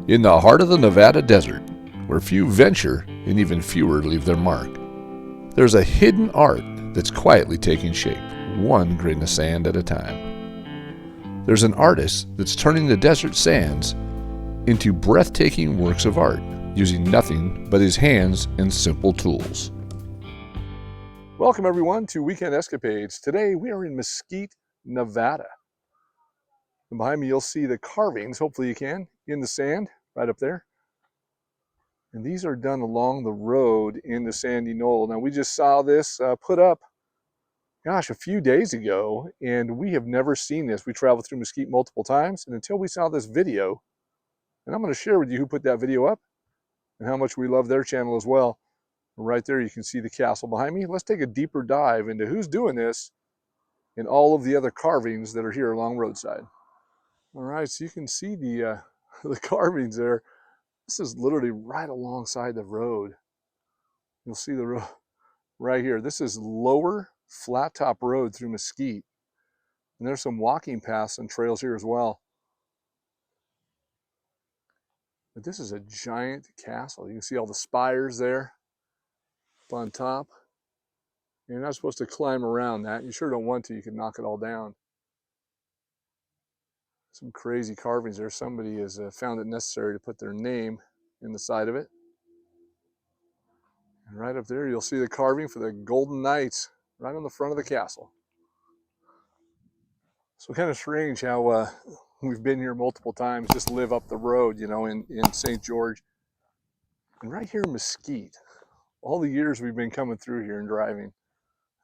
In the heart of the Nevada desert, where few venture and even fewer leave their mark, there's a hidden art that's quietly taking shape, one grain of sand at a time. There's an artist that's turning the desert sands into breathtaking works of art, using nothing but his hands and simple tools. Welcome everyone to Weekend Escapades. Today we are in Mesquite, Nevada. And behind me you'll see the carvings, hopefully you can, in the sand right up there. And these are done along the road in the sandy knoll. Now we just saw this put up, gosh, a few days ago, and we have never seen this. We traveled through Mesquite multiple times, and until we saw this video, and I'm going to share with you who put that video up and how much we love their channel as well. Right there you can see the castle behind me. Let's take a deeper dive into who's doing this and all of the other carvings that are here along Roadside. All right, so you can see the the carvings there. This is literally right alongside the road. You'll see the road right here. This is lower flat top road through Mesquite. And there's some walking paths and trails here as well. But this is a giant castle. You can see all the spires there up on top. You're not supposed to climb around that. You sure don't want to. You can knock it all down. Some crazy carvings there. Somebody has found it necessary to put their name in the side of it. And right up there, you'll see the carving for the Golden Knights right on the front of the castle. So kind of strange how we've been here multiple times, just live up the road, you know, in St. George. And right here in Mesquite, all the years we've been coming through here and driving,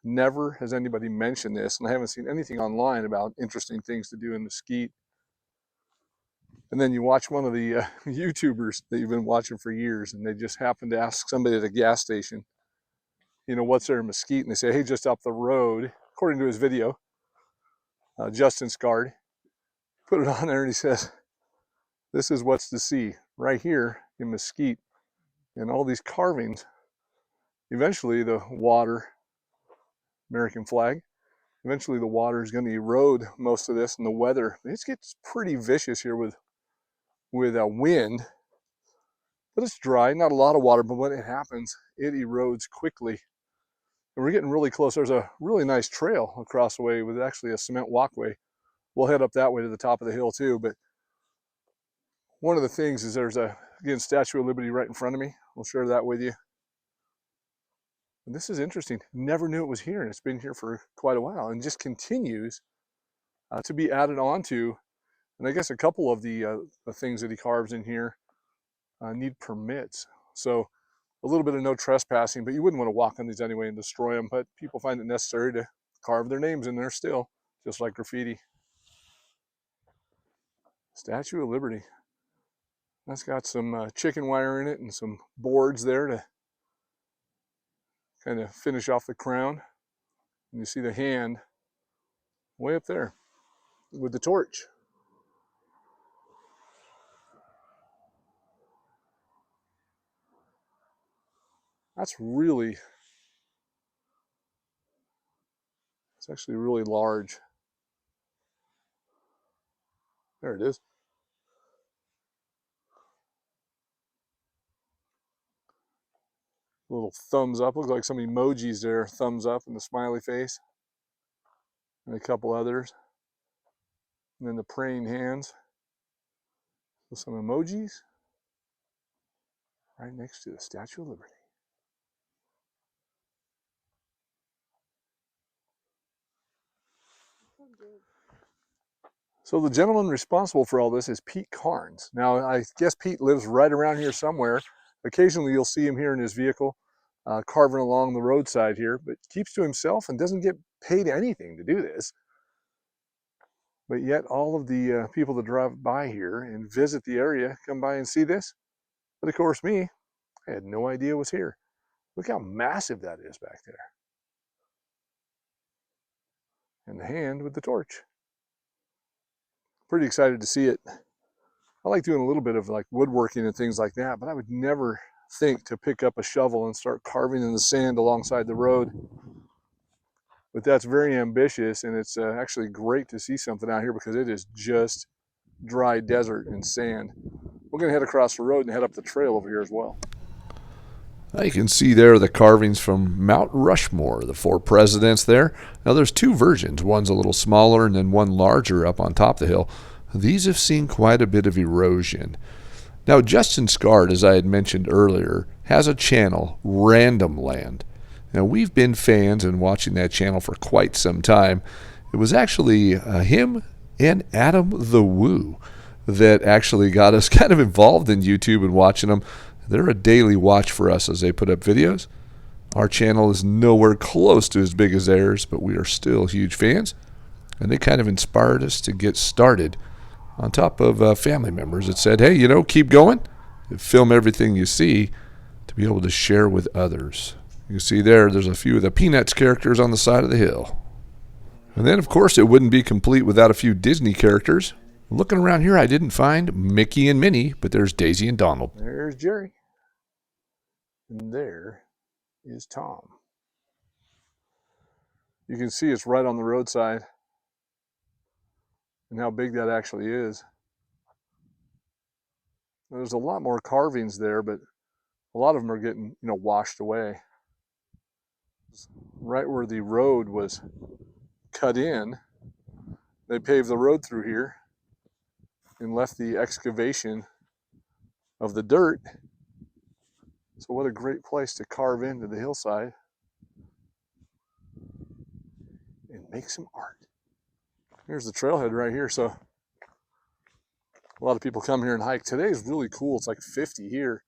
never has anybody mentioned this, and I haven't seen anything online about interesting things to do in Mesquite. And then you watch one of the YouTubers that you've been watching for years, and they just happen to ask somebody at a gas station, you know, what's there in Mesquite? And they say, hey, just up the road, according to his video, Justin Scard put it on there, and he says, this is what's to see right here in Mesquite. And all these carvings, eventually the water, American flag, eventually the water is going to erode most of this, and the weather, it gets pretty vicious here with a wind, but it's dry, not a lot of water, but when it happens, it erodes quickly. And we're getting really close. There's a really nice trail across the way with actually a cement walkway. We'll head up that way to the top of the hill too, but one of the things is there's again, Statue of Liberty right in front of me. We'll share that with you. And this is interesting. Never knew it was here, and it's been here for quite a while and just continues to be added onto. And I guess a couple of the things that he carves in here need permits. So a little bit of no trespassing, but you wouldn't want to walk on these anyway and destroy them. But people find it necessary to carve their names in there still, just like graffiti. Statue of Liberty. That's got some chicken wire in it and some boards there to kind of finish off the crown. And you see the hand way up there with the torch. That's really, it's actually really large. There it is. A little thumbs up. Looks like some emojis there. Thumbs up and the smiley face. And a couple others. And then the praying hands. With some emojis. Right next to the Statue of Liberty. So the gentleman responsible for all this is Pete Karns. Now, I guess Pete lives right around here somewhere. Occasionally you'll see him here in his vehicle carving along the roadside here, but keeps to himself and doesn't get paid anything to do this. But yet all of the people that drive by here and visit the area come by and see this. But of course me, I had no idea it was here. Look how massive that is back there. And the hand with the torch. Pretty excited to see it. I like doing a little bit of like woodworking and things like that, but I would never think to pick up a shovel and start carving in the sand alongside the road. But that's very ambitious, and it's actually great to see something out here because it is just dry desert and sand. we're going to head across the road and head up the trail over here as well. Now you can see there the carvings from Mount Rushmore, the 4 presidents there. Now there's 2 versions. One's a little smaller and then one larger up on top of the hill. These have seen quite a bit of erosion. Now Justin Scard, as I had mentioned earlier, has a channel, Random Land. Now we've been fans and watching that channel for quite some time. It was actually him and Adam the Woo that actually got us kind of involved in YouTube and watching them. They're a daily watch for us as they put up videos. Our channel is nowhere close to as big as theirs, but we are still huge fans. And they kind of inspired us to get started on top of family members that said, hey, keep going. Film everything you see to be able to share with others. You can see there's a few of the Peanuts characters on the side of the hill. And then, of course, it wouldn't be complete without a few Disney characters. Looking around here, I didn't find Mickey and Minnie, but there's Daisy and Donald. There's Jerry. And there is Tom. You can see it's right on the roadside and how big that actually is. There's a lot more carvings there, but a lot of them are getting, washed away. Right where the road was cut in, they paved the road through here and left the excavation of the dirt. So what a great place to carve into the hillside and make some art. Here's the trailhead right here. So a lot of people come here and hike. Today is really cool. It's like 50 here.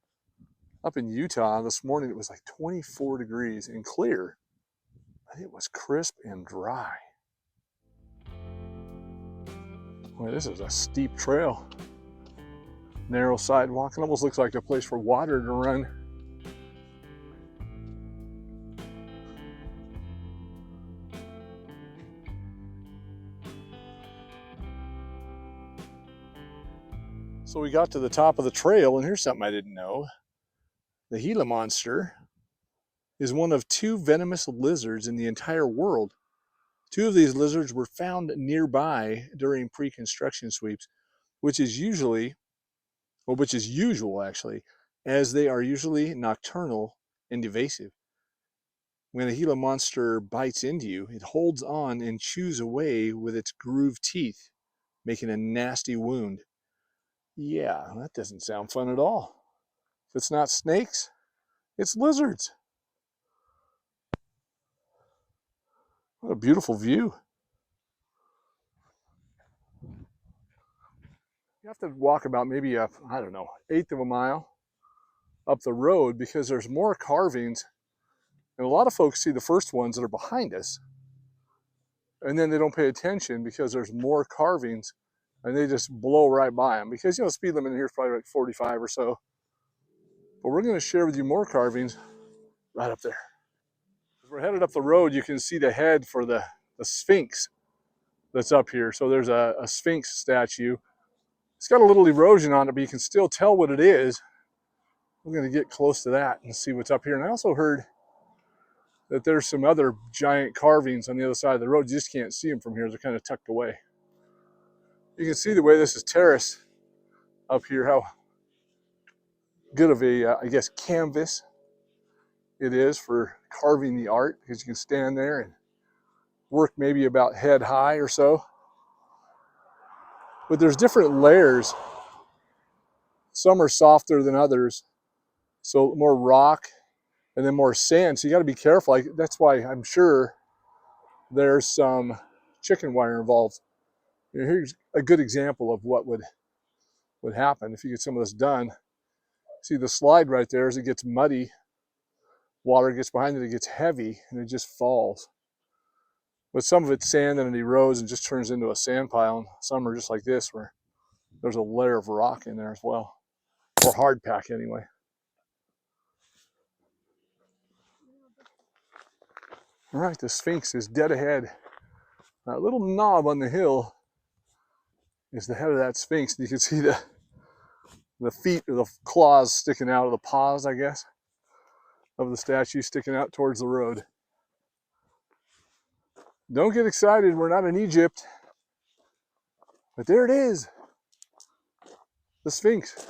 Up in Utah this morning, it was like 24 degrees and clear. It was crisp and dry. Boy, this is a steep trail. Narrow sidewalk. It almost looks like a place for water to run. So we got to the top of the trail, and here's something I didn't know. The Gila monster is one of 2 venomous lizards in the entire world. 2 of these lizards were found nearby during pre-construction sweeps, which is usual actually, as they are usually nocturnal and evasive. When a Gila monster bites into you, it holds on and chews away with its grooved teeth, making a nasty wound. Yeah, that doesn't sound fun at all. If it's not snakes, it's lizards. What a beautiful view. You have to walk about maybe a, 1/8 of a mile up the road because there's more carvings. And a lot of folks see the first ones that are behind us, and then they don't pay attention because there's more carvings and they just blow right by them because, speed limit in here is probably like 45 or so. But we're going to share with you more carvings right up there. As we're headed up the road, you can see the head for the Sphinx that's up here. So there's a Sphinx statue. It's got a little erosion on it, but you can still tell what it is. We're going to get close to that and see what's up here. And I also heard that there's some other giant carvings on the other side of the road. You just can't see them from here. They're kind of tucked away. You can see the way this is terraced up here, how good of a, canvas it is for carving the art, because you can stand there and work maybe about head high or so. But there's different layers. Some are softer than others. So more rock and then more sand. So you got to be careful. That's why I'm sure there's some chicken wire involved. Here's a good example of what would happen if you get some of this done. See the slide right there, as it gets muddy, water gets behind it, it gets heavy, and it just falls. But some of it's sand and it erodes and just turns into a sand pile. And some are just like this, where there's a layer of rock in there as well, or hard pack anyway. All right, the Sphinx is dead ahead. That little knob on the hill is the head of that Sphinx. And you can see the feet or the claws sticking out, of the paws, I guess, of the statue sticking out towards the road. Don't get excited, we're not in Egypt. But there it is, the Sphinx.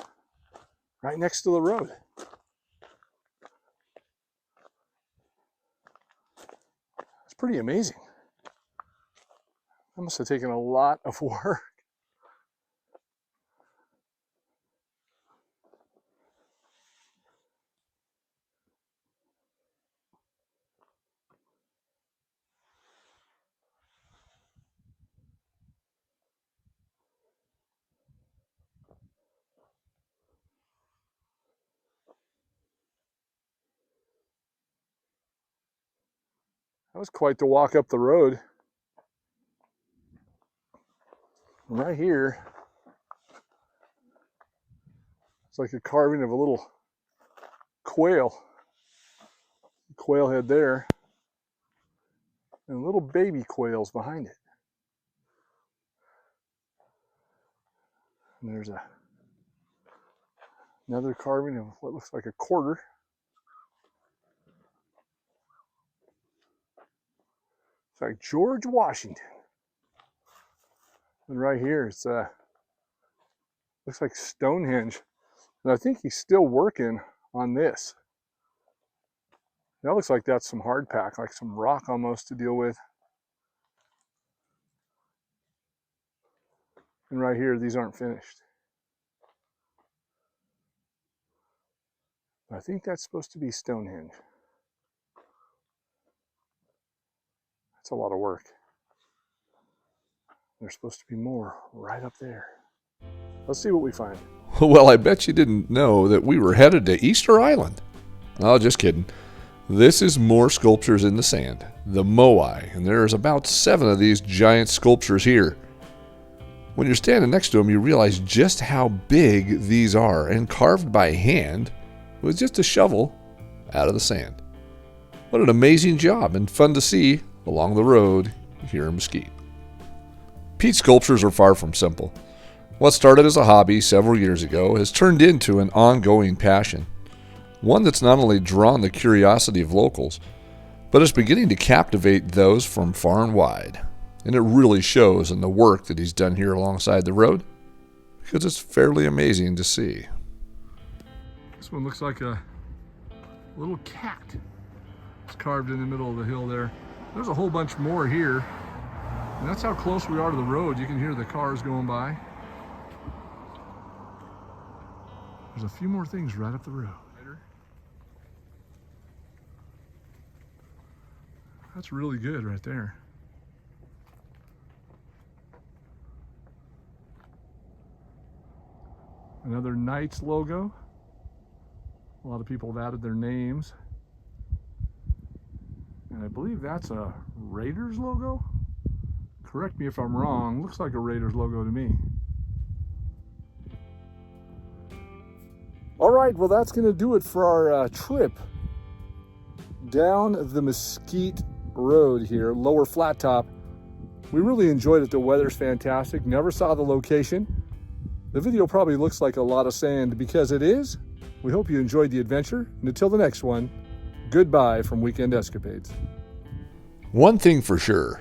right next to the road. It's pretty amazing. That must have taken a lot of work. That was quite the walk up the road. And right here, it's like a carving of a little quail head there, and little baby quails behind it. And there's another carving of what looks like a quarter. It's like George Washington. And right here, it's looks like Stonehenge. And I think he's still working on this. That looks like that's some hard pack, like some rock almost to deal with. And right here, these aren't finished. I think that's supposed to be Stonehenge. That's a lot of work. There's supposed to be more right up there. Let's see what we find. Well, I bet you didn't know that we were headed to Easter Island. Oh, just kidding. This is more sculptures in the sand, the Moai, and there's about 7 of these giant sculptures here. When you're standing next to them, you realize just how big these are, and carved by hand with just a shovel out of the sand. What an amazing job, and fun to see along the road here in Mesquite. Pete's sculptures are far from simple. What started as a hobby several years ago has turned into an ongoing passion. One that's not only drawn the curiosity of locals, but is beginning to captivate those from far and wide. And it really shows in the work that he's done here alongside the road, because it's fairly amazing to see. This one looks like a little cat. It's carved in the middle of the hill there. There's a whole bunch more here. And that's how close we are to the road. You can hear the cars going by. There's a few more things right up the road. That's really good right there. Another Knights logo. A lot of people have added their names. And I believe that's a Raiders logo. Correct me if I'm wrong. Looks like a Raiders logo to me. All right, well, that's going to do it for our trip down the Mesquite Road here, Lower Flat Top. We really enjoyed it. The weather's fantastic. Never saw the location. The video probably looks like a lot of sand because it is. We hope you enjoyed the adventure. And until the next one, goodbye from Weekend Escapades. One thing for sure,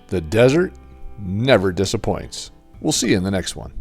the desert never disappoints. We'll see you in the next one.